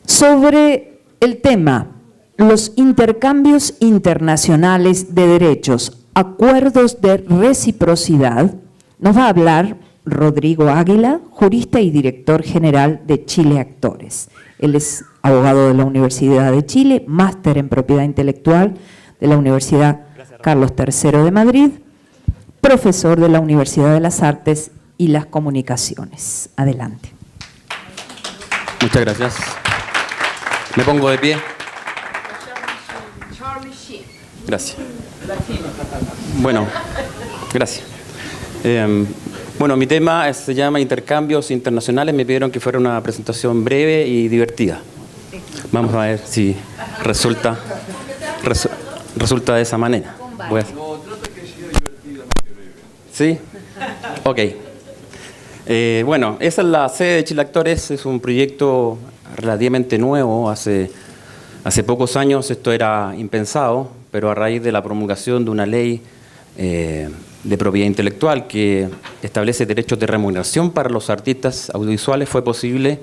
Sobre el tema, los intercambios internacionales de derechos, acuerdos de reciprocidad, nos va a hablar Rodrigo Águila, jurista y director general de Chile Actores. Él es abogado de la Universidad de Chile, máster en propiedad intelectual de la Universidad Carlos III de Madrid, profesor de la Universidad de las Artes y las Comunicaciones. Adelante. Muchas gracias. Me pongo de pie. Gracias. Bueno, gracias. Bueno, mi tema se llama Intercambios Internacionales. Me pidieron que fuera una presentación breve y divertida. Vamos a ver si resulta de esa manera. ¿Sí? Ok. Bueno, esa es la sede de Chile Actores. Es un proyecto relativamente nuevo. Hace pocos años esto era impensado, pero a raíz de la promulgación de una ley de propiedad intelectual que establece derechos de remuneración para los artistas audiovisuales, fue posible,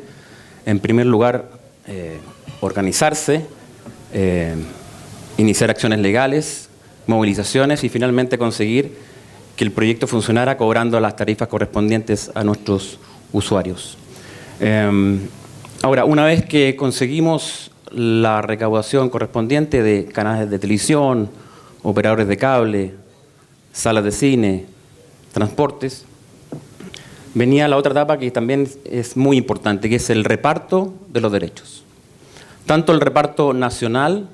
en primer lugar, organizarse, iniciar acciones legales, movilizaciones y finalmente conseguir que el proyecto funcionara cobrando las tarifas correspondientes a nuestros usuarios. Ahora, una vez que conseguimos la recaudación correspondiente de canales de televisión, operadores de cable, salas de cine, transportes, venía la otra etapa que también es muy importante, que es el reparto de los derechos. Tanto el reparto nacional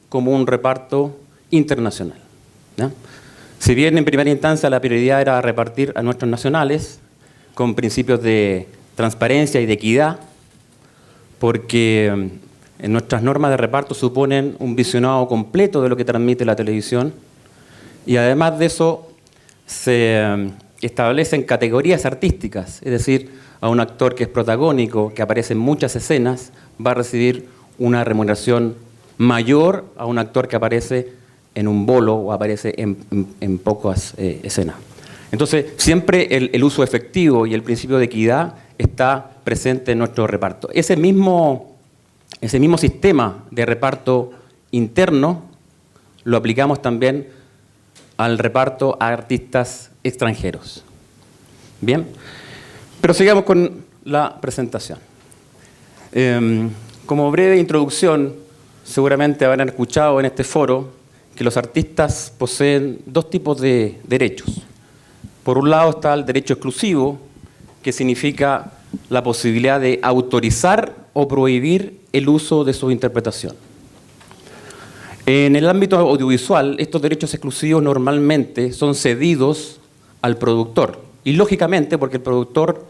como un reparto internacional, ¿ya? Si bien en primera instancia la prioridad era repartir a nuestros nacionales con principios de transparencia y de equidad, porque nuestras normas de reparto suponen un visionado completo de lo que transmite la televisión y además de eso se establecen categorías artísticas, es decir, a un actor que es protagónico, que aparece en muchas escenas, va a recibir una remuneración mayor a un actor que aparece en un bolo o aparece en pocas escenas. Entonces, siempre el uso efectivo y el principio de equidad está presente en nuestro reparto. Ese mismo sistema de reparto interno lo aplicamos también al reparto a artistas extranjeros. Bien, pero sigamos con la presentación. Como breve introducción, seguramente habrán escuchado en este foro que los artistas poseen dos tipos de derechos. Por un lado está el derecho exclusivo, que significa la posibilidad de autorizar o prohibir el uso de su interpretación. En el ámbito audiovisual, estos derechos exclusivos normalmente son cedidos al productor. Y lógicamente, porque el productor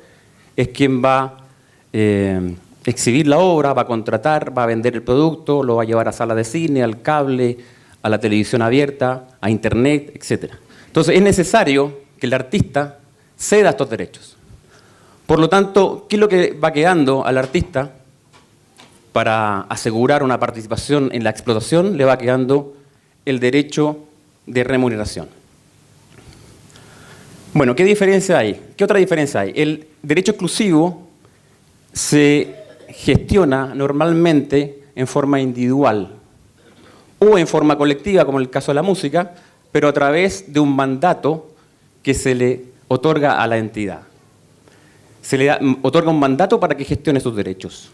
es quien va a exhibir la obra, va a contratar, va a vender el producto, lo va a llevar a sala de cine, al cable, a la televisión abierta, a internet, etc. Entonces es necesario que el artista ceda estos derechos. Por lo tanto, ¿qué es lo que va quedando al artista? Para asegurar una participación en la explotación, le va quedando el derecho de remuneración. Bueno, ¿qué diferencia hay? ¿Qué otra diferencia hay? El derecho exclusivo se gestiona normalmente en forma individual o en forma colectiva, como en el caso de la música, pero a través de un mandato que se le otorga a la entidad. Se le otorga un mandato para que gestione sus derechos.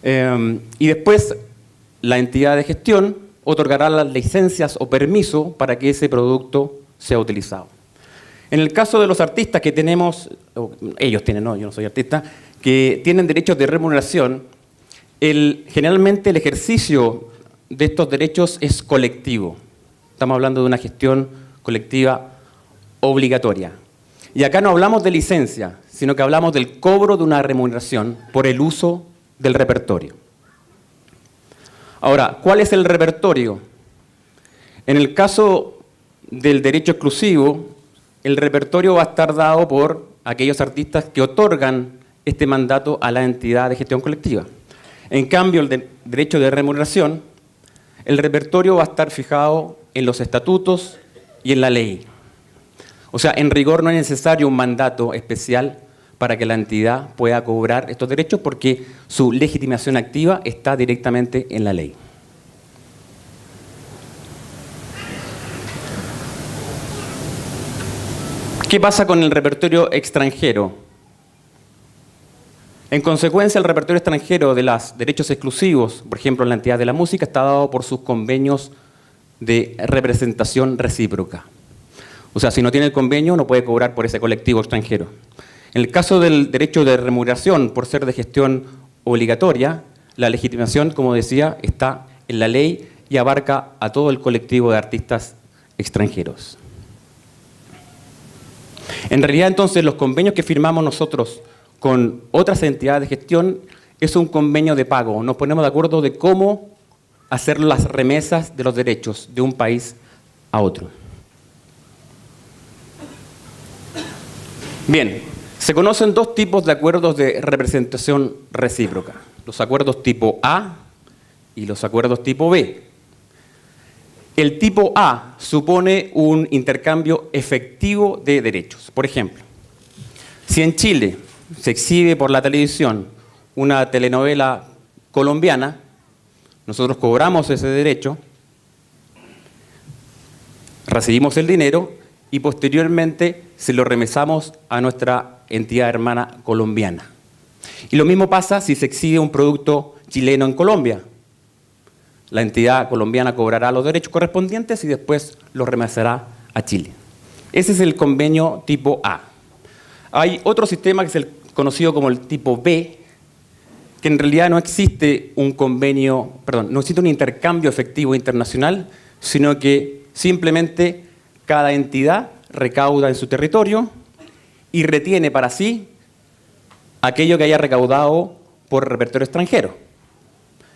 Y después la entidad de gestión otorgará las licencias o permiso para que ese producto sea utilizado. En el caso de los artistas que tenemos, ellos tienen, no, yo no soy artista, que tienen derechos de remuneración, generalmente el ejercicio de estos derechos es colectivo. Estamos hablando de una gestión colectiva obligatoria. Y acá no hablamos de licencia, sino que hablamos del cobro de una remuneración por el uso del repertorio. Ahora, ¿cuál es el repertorio? En el caso del derecho exclusivo, el repertorio va a estar dado por aquellos artistas que otorgan este mandato a la entidad de gestión colectiva. En cambio, el derecho de remuneración, el repertorio va a estar fijado en los estatutos y en la ley. O sea, en rigor no es necesario un mandato especial para que la entidad pueda cobrar estos derechos porque su legitimación activa está directamente en la ley. ¿Qué pasa con el repertorio extranjero? En consecuencia, el repertorio extranjero de los derechos exclusivos, por ejemplo, en la entidad de la música, está dado por sus convenios de representación recíproca. O sea, si no tiene el convenio, no puede cobrar por ese colectivo extranjero. En el caso del derecho de remuneración, por ser de gestión obligatoria, la legitimación, como decía, está en la ley y abarca a todo el colectivo de artistas extranjeros. En realidad, entonces, los convenios que firmamos nosotros con otras entidades de gestión es un convenio de pago. Nos ponemos de acuerdo de cómo hacer las remesas de los derechos de un país a otro. Bien, se conocen dos tipos de acuerdos de representación recíproca. Los acuerdos tipo A y los acuerdos tipo B. El tipo A supone un intercambio efectivo de derechos. Por ejemplo, si en Chile se exhibe por la televisión una telenovela colombiana, nosotros cobramos ese derecho, recibimos el dinero y posteriormente se lo remesamos a nuestra entidad hermana colombiana. Y lo mismo pasa si se exhibe un producto chileno en Colombia. La entidad colombiana cobrará los derechos correspondientes y después los remesará a Chile. Ese es el convenio tipo A. Hay otro sistema que es el conocido como el tipo B, que en realidad no existe un convenio, no existe un intercambio efectivo internacional, sino que simplemente cada entidad recauda en su territorio y retiene para sí aquello que haya recaudado por repertorio extranjero.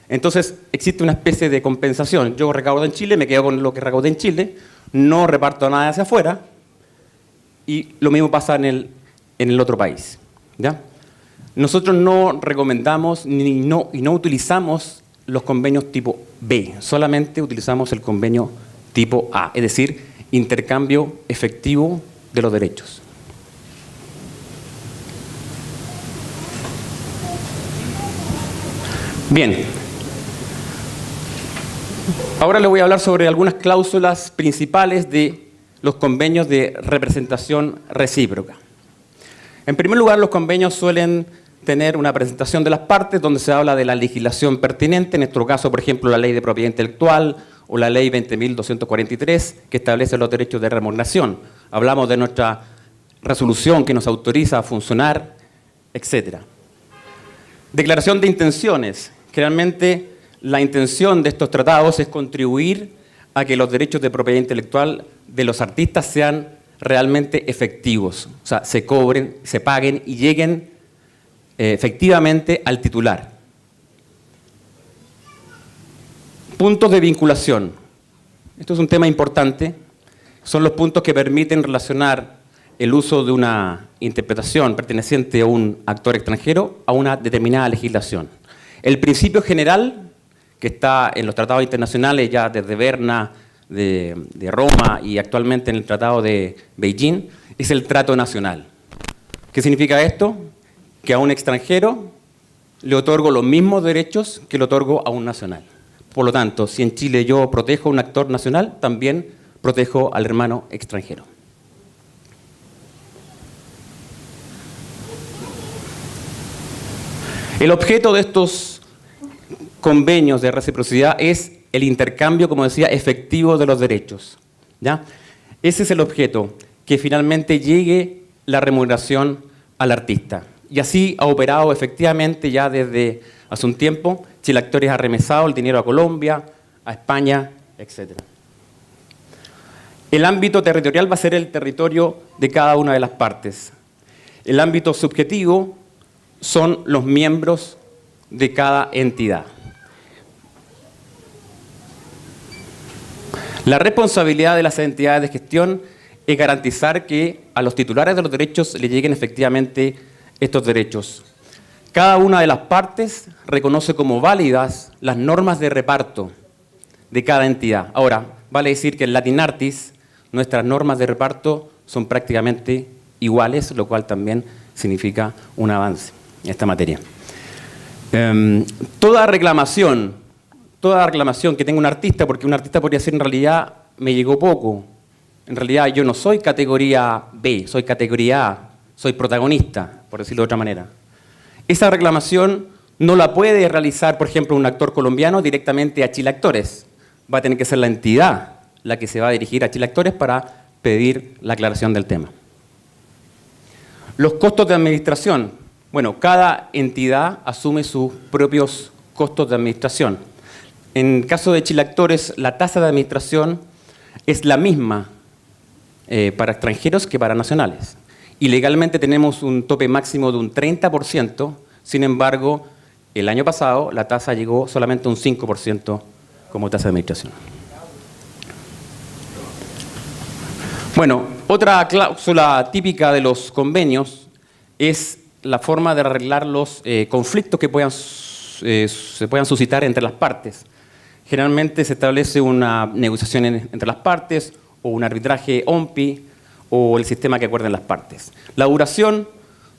Entonces existe una especie de compensación. Yo recaudo en Chile, me quedo con lo que recaudé en Chile, no reparto nada hacia afuera y lo mismo pasa en el otro país. ¿Ya? Nosotros no recomendamos y no utilizamos los convenios tipo B, solamente utilizamos el convenio tipo A, es decir, intercambio efectivo de los derechos. Bien, ahora les voy a hablar sobre algunas cláusulas principales de los convenios de representación recíproca. En primer lugar, los convenios suelen tener una presentación de las partes donde se habla de la legislación pertinente, en nuestro caso, por ejemplo, la Ley de Propiedad Intelectual o la Ley 20.243, que establece los derechos de remuneración. Hablamos de nuestra resolución que nos autoriza a funcionar, etc. Declaración de intenciones. Generalmente, la intención de estos tratados es contribuir a que los derechos de propiedad intelectual de los artistas sean realmente efectivos, o sea, se cobren, se paguen y lleguen efectivamente al titular. Puntos de vinculación. Esto es un tema importante. Son los puntos que permiten relacionar el uso de una interpretación perteneciente a un actor extranjero a una determinada legislación. El principio general, que está en los tratados internacionales ya desde Berna, de Roma y actualmente en el Tratado de Beijing, es el trato nacional. ¿Qué significa esto? Que a un extranjero le otorgo los mismos derechos que le otorgo a un nacional. Por lo tanto, si en Chile yo protejo a un actor nacional, también protejo al hermano extranjero. El objeto de estos convenios de reciprocidad es el intercambio, como decía, efectivo de los derechos. ¿Ya? Ese es el objeto, que finalmente llegue la remuneración al artista. Y así ha operado efectivamente ya desde hace un tiempo. Chile Actores ha remesado el dinero a Colombia, a España, etc. El ámbito territorial va a ser el territorio de cada una de las partes. El ámbito subjetivo son los miembros de cada entidad. La responsabilidad de las entidades de gestión es garantizar que a los titulares de los derechos le lleguen efectivamente estos derechos. Cada una de las partes reconoce como válidas las normas de reparto de cada entidad. Ahora, vale decir que en Latin Artis nuestras normas de reparto son prácticamente iguales, lo cual también significa un avance en esta materia. Toda reclamación que tenga un artista, porque un artista podría decir en realidad me llegó poco, en realidad yo no soy categoría B, soy categoría A, soy protagonista, por decirlo de otra manera. Esa reclamación no la puede realizar, por ejemplo, un actor colombiano directamente a Chile Actores. Va a tener que ser la entidad la que se va a dirigir a Chile Actores para pedir la aclaración del tema. Los costos de administración. Bueno, cada entidad asume sus propios costos de administración. En el caso de Chile Actores, la tasa de administración es la misma para extranjeros que para nacionales. Y legalmente tenemos un tope máximo de un 30%, sin embargo, el año pasado la tasa llegó solamente a un 5% como tasa de administración. Bueno, otra cláusula típica de los convenios es la forma de arreglar los conflictos que se puedan suscitar entre las partes. Generalmente se establece una negociación entre las partes o un arbitraje OMPI o el sistema que acuerden las partes. La duración,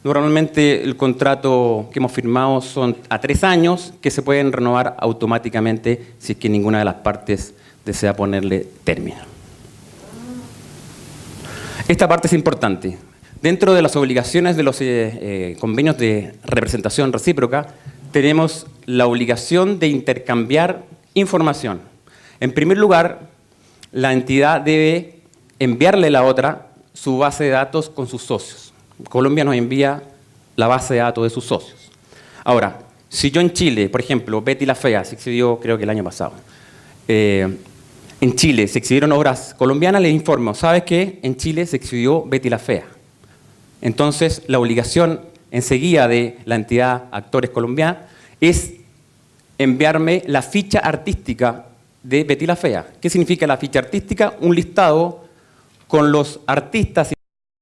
normalmente el contrato que hemos firmado son a 3 años que se pueden renovar automáticamente si es que ninguna de las partes desea ponerle término. Esta parte es importante. Dentro de las obligaciones de los convenios de representación recíproca, tenemos la obligación de intercambiar información. En primer lugar, la entidad debe enviarle a la otra su base de datos con sus socios. Colombia nos envía la base de datos de sus socios. Ahora, si yo en Chile, por ejemplo, Betty la Fea se exhibió creo que el año pasado, en Chile se exhibieron obras colombianas, les informo, ¿sabes qué? En Chile se exhibió Betty la Fea. Entonces, la obligación enseguida de la entidad Actores Colombiana es enviarme la ficha artística de Betty la Fea. ¿Qué significa la ficha artística? Un listado con los artistas que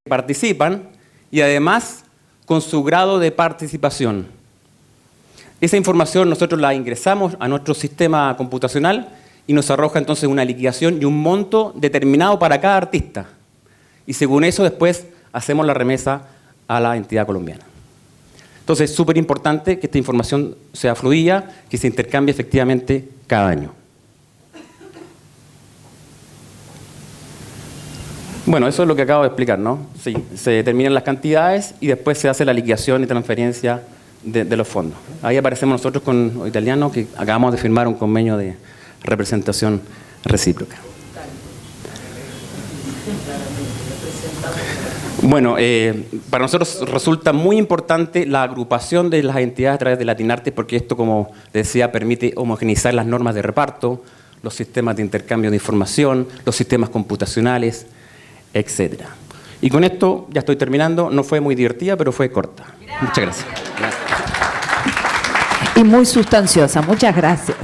participan y además con su grado de participación. Esa información nosotros la ingresamos a nuestro sistema computacional y nos arroja entonces una liquidación y un monto determinado para cada artista. Y según eso después hacemos la remesa a la entidad colombiana. Entonces es súper importante que esta información sea fluida, que se intercambie efectivamente cada año. Bueno, eso es lo que acabo de explicar, ¿no? Sí, se determinan las cantidades y después se hace la liquidación y transferencia de los fondos. Ahí aparecemos nosotros con los italianos que acabamos de firmar un convenio de representación recíproca. Bueno, para nosotros resulta muy importante la agrupación de las entidades a través de Latinarte porque esto, como decía, permite homogeneizar las normas de reparto, los sistemas de intercambio de información, los sistemas computacionales, etc. Y con esto ya estoy terminando. No fue muy divertida, pero fue corta. Muchas gracias. Y muy sustanciosa. Muchas gracias.